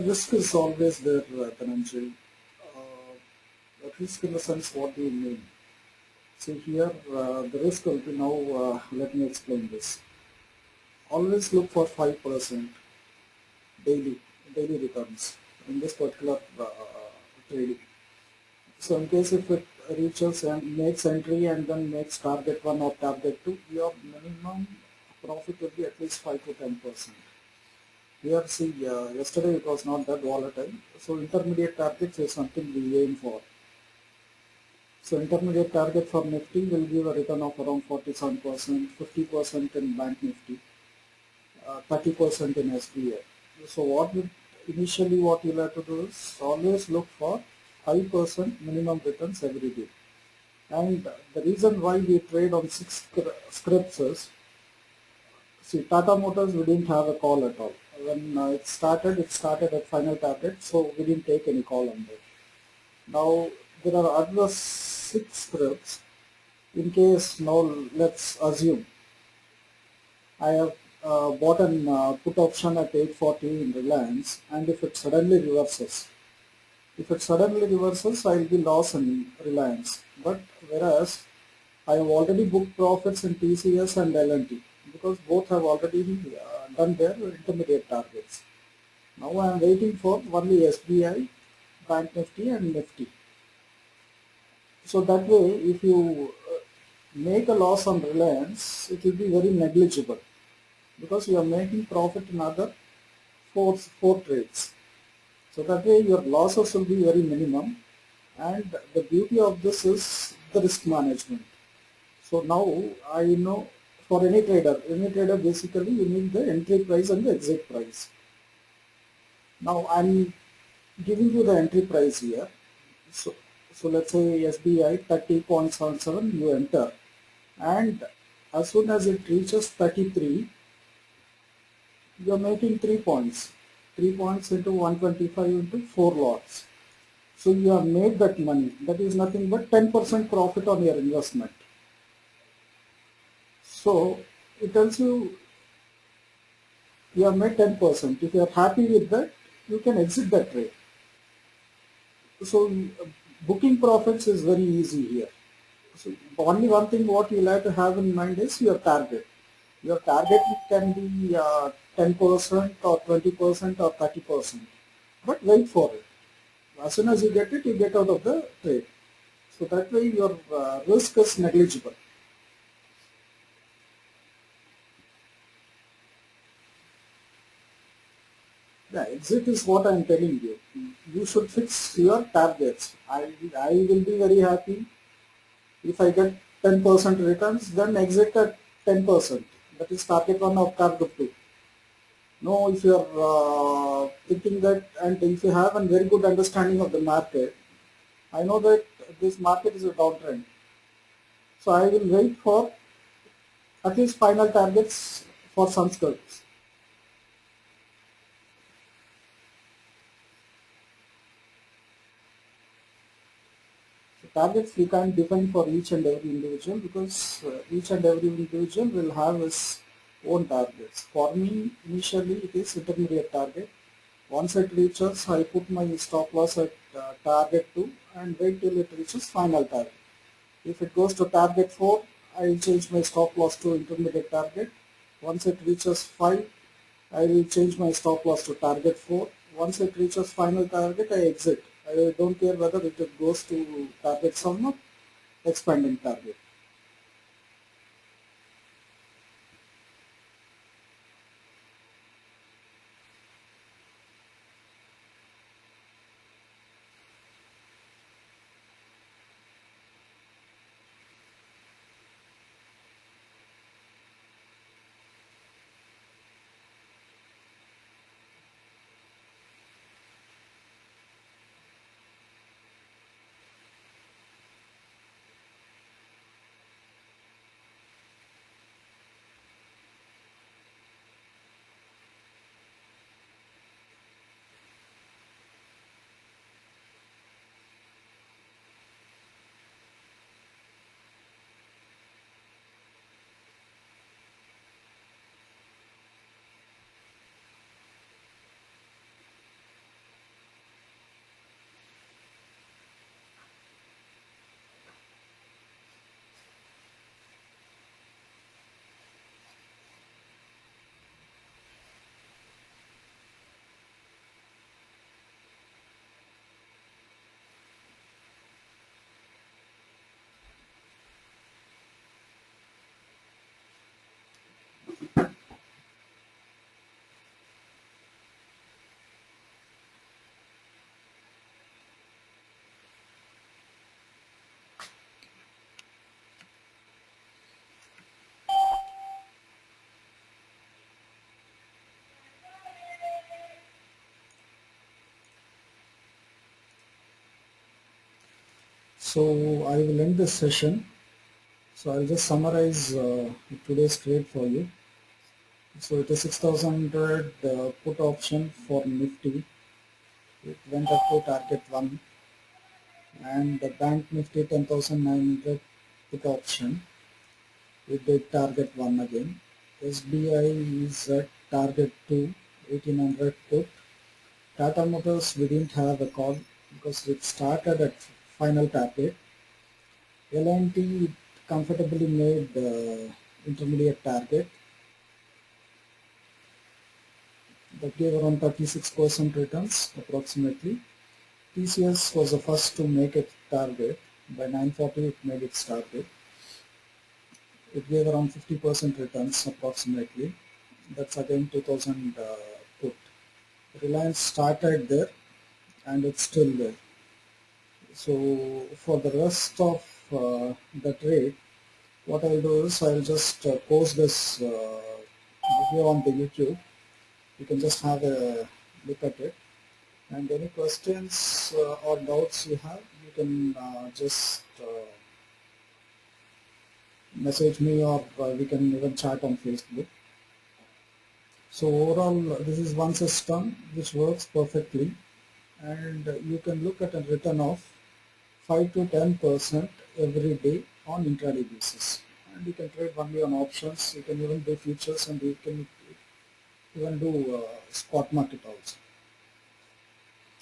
Risk is always there, Dhananjay. Risk in the sense, what do you mean? See here, the risk will be now, let me explain this. Always look for 5% daily, daily returns in this particular trading. So in case if it reaches and makes entry and then makes target 1 or target 2, your minimum profit will be at least 5 to 10%. Here see, yesterday it was not that volatile, so intermediate targets is something we aim for. So intermediate target for Nifty will give a return of around 47%, 50% in Bank Nifty, 30% in SBI. So initially what you'll have to do is always look for 5% minimum returns every day. And the reason why we trade on 6 scripts is, see, Tata Motors, we didn't have a call at all. When it started at final target, so we didn't take any call on that. Now, there are other 6 scripts. In case, now let's assume I have bought an put option at 840 in Reliance, and if it suddenly reverses, I will be lost in Reliance. But whereas I have already booked profits in TCS and L&T because both have already done their intermediate targets. Now I am waiting for only SBI, Bank Nifty and Nifty. So that way, if you make a loss on Reliance, it will be very negligible because you are making profit in other four trades. So that way your losses will be very minimum, and the beauty of this is the risk management. So now I know for any trader basically you need the entry price and the exit price. Now I'm giving you the entry price here. So let's say SBI 30.77 you enter, and as soon as it reaches 33, you're making 3 points. 3 points into 125 into 4 lots. So you have made that money. That is nothing but 10% profit on your investment. So it tells you you have made 10%. If you are happy with that, you can exit that trade. So booking profits is very easy here. So only one thing what you have to have in mind is your target. Your target can be 10% or 20% or 30%, but wait for it. As soon as you get it, you get out of the trade. So that way your risk is negligible. The exit is what I am telling you. You should fix your targets. I will be very happy if I get 10% returns, then exit at 10%. That is target 1 or target 2. No, if you are thinking that, and if you have a very good understanding of the market, I know that this market is a downtrend. So I will wait for at least final targets for some scripts. Targets we can't define for each and every individual because each and every individual will have his own targets. For me, initially it is intermediate target. Once it reaches, I put my stop loss at target 2 and wait till it reaches final target. If it goes to target 4, I will change my stop loss to intermediate target. Once it reaches 5, I will change my stop loss to target 4. Once it reaches final target, I exit. I don't care whether it goes to target sum or expanding target. So I will end this session. So I'll just summarize today's trade for you. So it is 6,100 put option for Nifty. It went up to target 1, and the Bank Nifty 10,900 put option. It did target 1 again. SBI is at target 2, 1800 put. Tata Motors we didn't have a call because it started at final target. L&T comfortably made intermediate target that gave around 36% returns approximately. TCS was the first to make its target. By 9:40 it made its target. It gave around 50% returns approximately. That's again 2000 put. Reliance started there and it's still there. So for the rest of the trade, what I'll do is I'll just post this video on the YouTube. You can just have a look at it. And any questions or doubts you have, you can just message me, or we can even chat on Facebook. So overall, this is one system which works perfectly, and you can look at a return of 5 to 10% every day on intraday basis. And you can trade only on options. You can even do futures, and you can even do spot market also.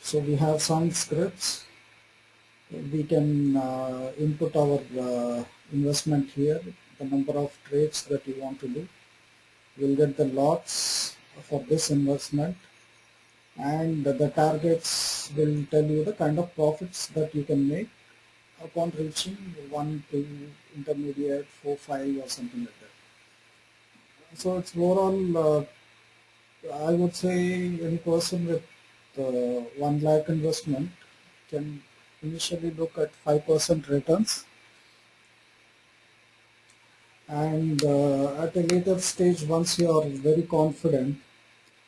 So we have some scripts. We can input our investment here, the number of trades that you want to do. You'll get the lots for this investment, and the targets will tell you the kind of profits that you can make upon reaching 1, 2, intermediate, 4, 5 or something like that. So it's overall, I would say any person with 1 lakh investment can initially look at 5% returns, and at a later stage, once you are very confident,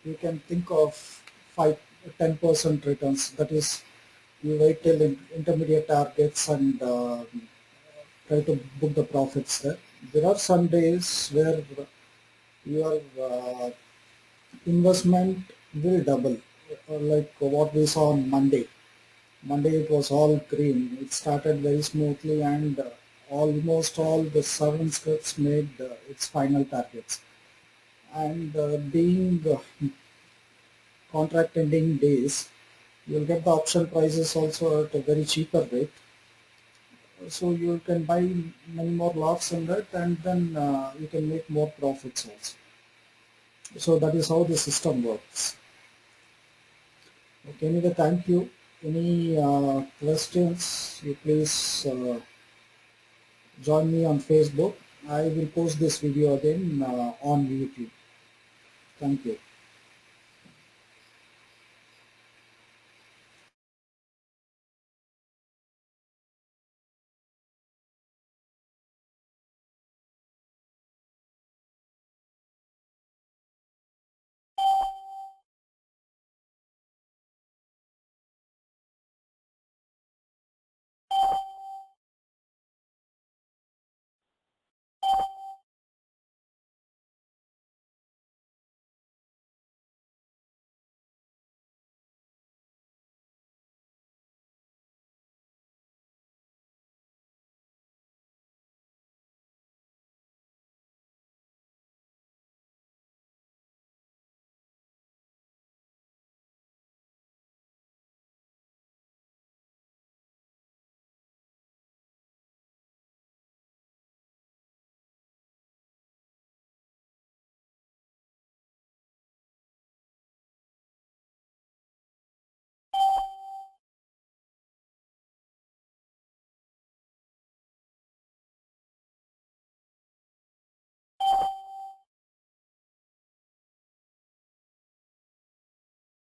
you can think of 5 10% returns. That is, you wait till intermediate targets and try to book the profits there. There are some days where your investment will double, like what we saw on Monday. Monday it was all green. It started very smoothly, and almost all the 7 scripts made its final targets. And being contract ending days, you'll get the option prices also at a very cheaper rate. So you can buy many more lots in that, and then you can make more profits also. So that is how the system works. Okay, anyway, thank you. Any questions, you please join me on Facebook. I will post this video again on YouTube. Thank you.